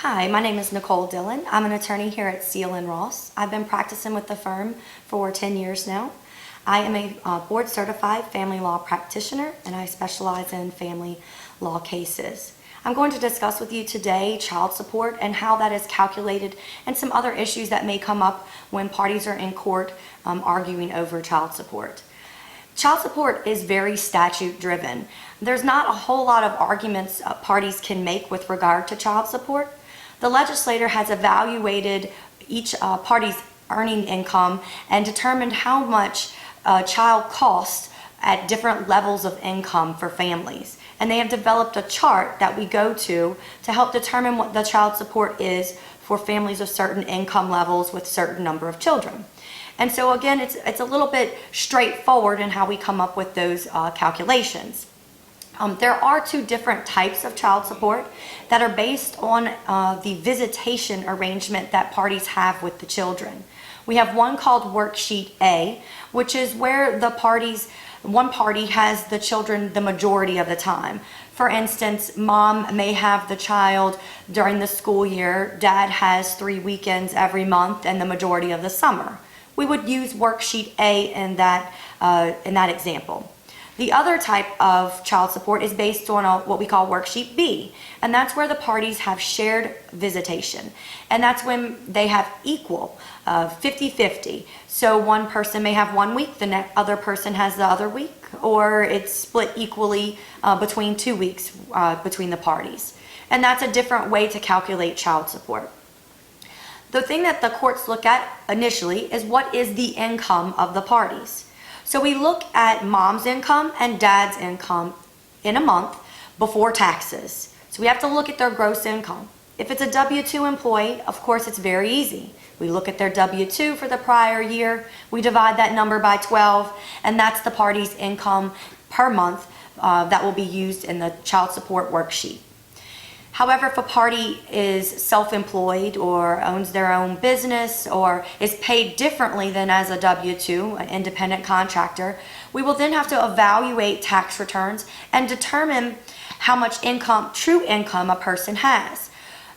Hi, my name is Nicole Dillon. I'm an attorney here at Seal & Ross. I've been practicing with the firm for 10 years now. I am a board certified family law practitioner and I specialize in family law cases. I'm going to discuss with you today child support and how that is calculated and some other issues that may come up when parties are in court arguing over child support. Child support is very statute driven. There's not a whole lot of arguments parties can make with regard to child support. The legislator has evaluated each party's earning income and determined how much a child costs at different levels of income for families. And they have developed a chart that we go to help determine what the child support is for families of certain income levels with certain number of children. And so again, it's a little bit straightforward in how we come up with those calculations. There are two different types of child support that are based on the visitation arrangement that parties have with the children. We have one called Worksheet A, which is where one party has the children the majority of the time. For instance, mom may have the child during the school year, dad has 3 weekends every month and the majority of the summer. We would use Worksheet A in that example. The other type of child support is based on what we call Worksheet B, and that's where the parties have shared visitation. And that's when they have equal, 50-50. So one person may have 1 week, the other person has the other week, or it's split equally between 2 weeks between the parties. And that's a different way to calculate child support. The thing that the courts look at initially is what is the income of the parties. So we look at mom's income and dad's income in a month before taxes. So we have to look at their gross income. If it's a W-2 employee, of course it's very easy. We look at their W-2 for the prior year, we divide that number by 12, and that's the party's income per month that will be used in the child support worksheet. However, if a party is self-employed or owns their own business or is paid differently than as a W-2, an independent contractor, we will then have to evaluate tax returns and determine how much true income a person has.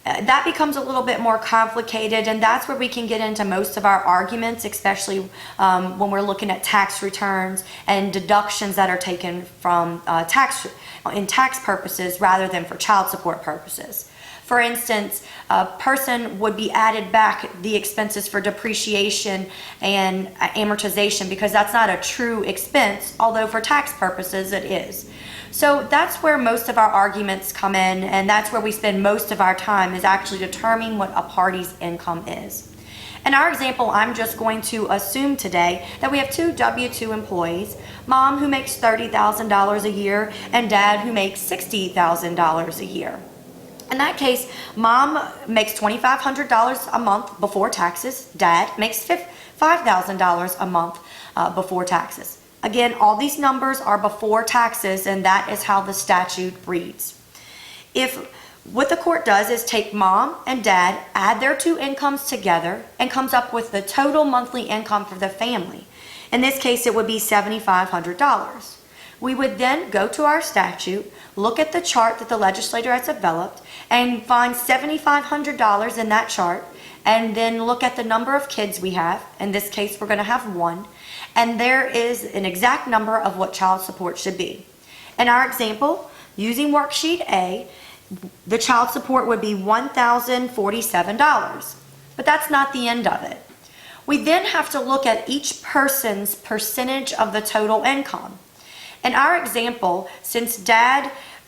That becomes a little bit more complicated, and that's where we can get into most of our arguments, especially when we're looking at tax returns and deductions that are taken from tax purposes rather than for child support purposes. For instance, a person would be added back the expenses for depreciation and amortization because that's not a true expense, although for tax purposes it is. So that's where most of our arguments come in, and that's where we spend most of our time, is actually determining what a party's income is. In our example, I'm just going to assume today that we have two W-2 employees, mom who makes $30,000 a year and dad who makes $60,000 a year. In that case, mom makes $2,500 a month before taxes, dad makes $5,000 a month before taxes. Again, all these numbers are before taxes, and that is how the statute reads. What the court does is take mom and dad, add their two incomes together, and comes up with the total monthly income for the family. In this case, it would be $7,500. We would then go to our statute, look at the chart that the legislator has developed, and find $7,500 in that chart, and then look at the number of kids we have. In this case, we're going to have one. And there is an exact number of what child support should be. In our example, using Worksheet A, the child support would be $1,047. But that's not the end of it. We then have to look at each person's percentage of the total income. In our example, since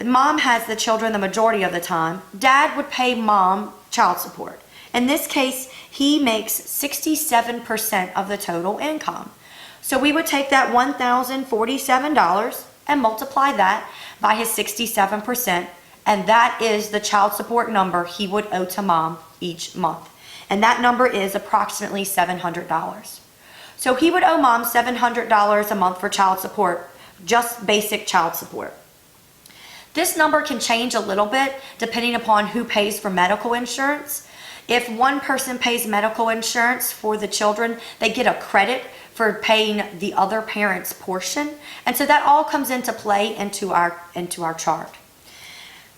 mom has the children the majority of the time, dad would pay mom child support. In this case, he makes 67% of the total income. So we would take that $1,047 and multiply that by his 67%, and that is the child support number he would owe to mom each month. And that number is approximately $700. So he would owe mom $700 a month for child support, just basic child support. This number can change a little bit depending upon who pays for medical insurance. If one person pays medical insurance for the children, they get a credit for paying the other parent's portion. And so that all comes into play into our chart.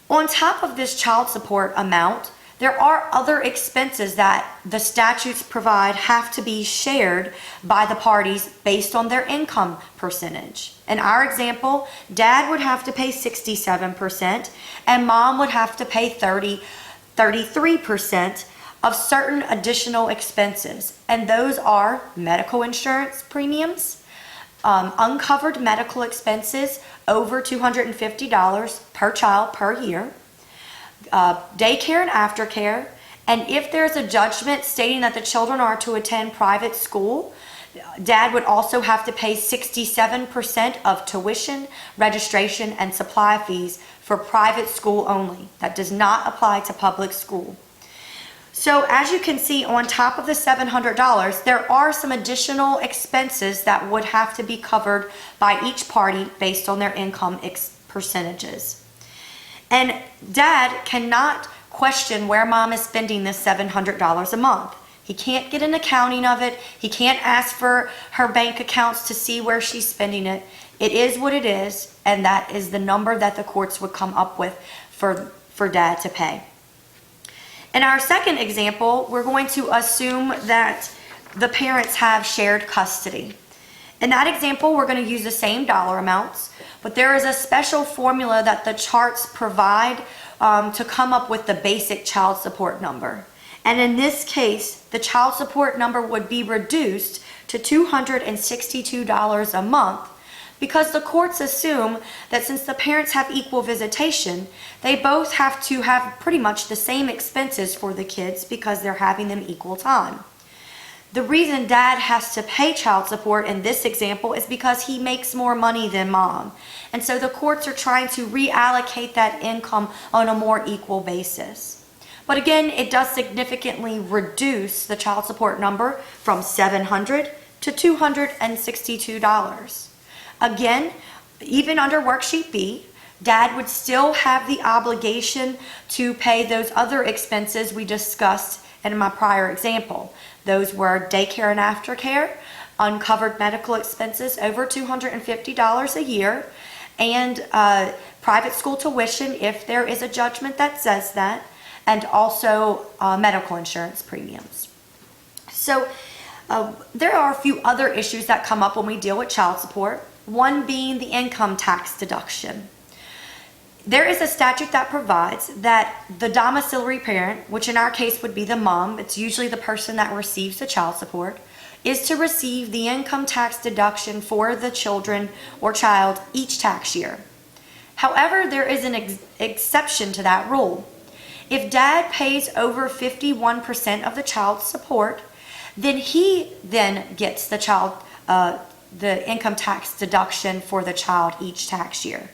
On top of this child support amount, There are other expenses that the statutes provide have to be shared by the parties based on their income percentage. In our example, dad would have to pay 67% and mom would have to pay 33% of certain additional expenses. And those are medical insurance premiums, uncovered medical expenses over $250 per child per year, daycare and aftercare, and if there's a judgment stating that the children are to attend private school, dad would also have to pay 67% of tuition, registration, and supply fees for private school only. That does not apply to public school. So as you can see, on top of the $700, there are some additional expenses that would have to be covered by each party based on their income percentages. And dad cannot question where mom is spending this $700 a month. He can't get an accounting of it. He can't ask for her bank accounts to see where she's spending it. It is what it is, and that is the number that the courts would come up with for dad to pay. In our second example, we're going to assume that the parents have shared custody. In that example, we're going to use the same dollar amounts, but there is a special formula that the charts provide to come up with the basic child support number. And in this case, the child support number would be reduced to $262 a month because the courts assume that since the parents have equal visitation, they both have to have pretty much the same expenses for the kids because they're having them equal time. The reason dad has to pay child support in this example is because he makes more money than mom. And so the courts are trying to reallocate that income on a more equal basis. But again, it does significantly reduce the child support number from $700 to $262. Again, even under Worksheet B, dad would still have the obligation to pay those other expenses we discussed in my prior example. Those were daycare and aftercare, uncovered medical expenses over $250 a year, and private school tuition if there is a judgment that says that, and also medical insurance premiums. So there are a few other issues that come up when we deal with child support, one being the income tax deduction. There is a statute that provides that the domiciliary parent, which in our case would be the mom, it's usually the person that receives the child support, is to receive the income tax deduction for the children or child each tax year. However, there is an exception to that rule. If dad pays over 51% of the child's support, then he then gets the income tax deduction for the child each tax year.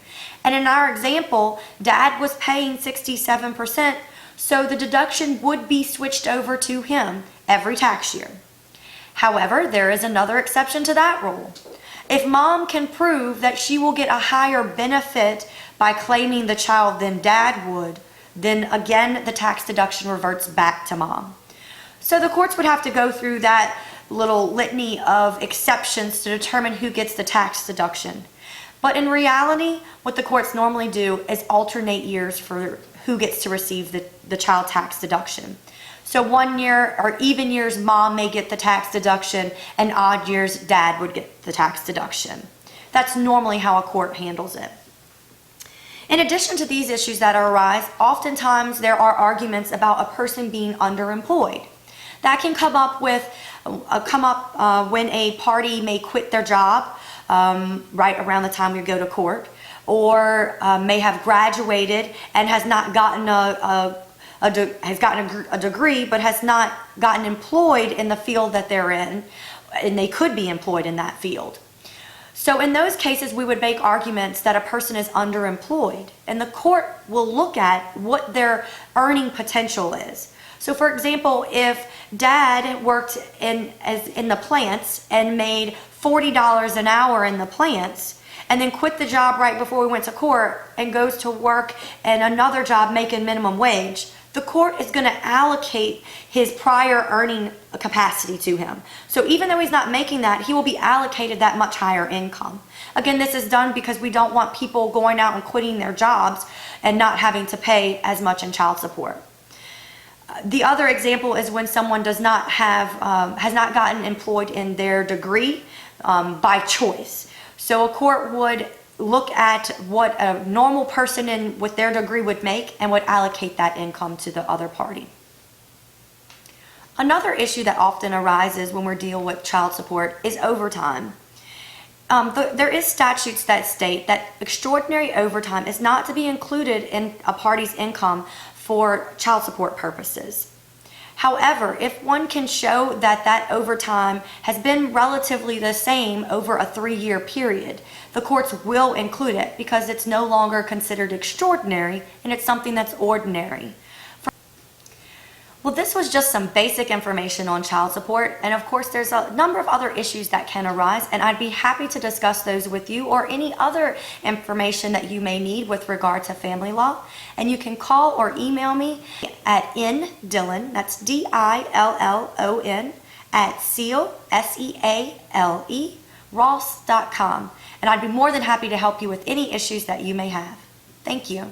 And in our example, dad was paying 67%, so the deduction would be switched over to him every tax year. However, there is another exception to that rule. If mom can prove that she will get a higher benefit by claiming the child than dad would, then again, the tax deduction reverts back to mom. So the courts would have to go through that little litany of exceptions to determine who gets the tax deduction. But in reality, what the courts normally do is alternate years for who gets to receive the child tax deduction. So 1 year or even years, mom may get the tax deduction, and odd years, dad would get the tax deduction. That's normally how a court handles it. In addition to these issues that arise, oftentimes there are arguments about a person being underemployed. That can come up when a party may quit their job right around the time we go to court, or may have graduated and has not gotten a degree, but has not gotten employed in the field that they're in, and they could be employed in that field. So in those cases, we would make arguments that a person is underemployed, and the court will look at what their earning potential is. So for example, if dad worked in the plants and made $40 an hour in the plants, and then quit the job right before we went to court and goes to work in another job making minimum wage, the court is going to allocate his prior earning capacity to him. So even though he's not making that, he will be allocated that much higher income. Again, this is done because we don't want people going out and quitting their jobs and not having to pay as much in child support. The other example is when someone does not have, has not gotten employed in their degree by choice. So a court would look at what a normal person with their degree would make and would allocate that income to the other party. Another issue that often arises when we're dealing with child support is overtime. There is statutes that state that extraordinary overtime is not to be included in a party's income for child support purposes. However, if one can show that that overtime has been relatively the same over a 3-year period, the courts will include it because it's no longer considered extraordinary and it's something that's ordinary. Well, this was just some basic information on child support, and of course there's a number of other issues that can arise, and I'd be happy to discuss those with you or any other information that you may need with regard to family law. And you can call or email me at ndillon, that's DILLON, at seal, SEALE, ross.com, and I'd be more than happy to help you with any issues that you may have. Thank you.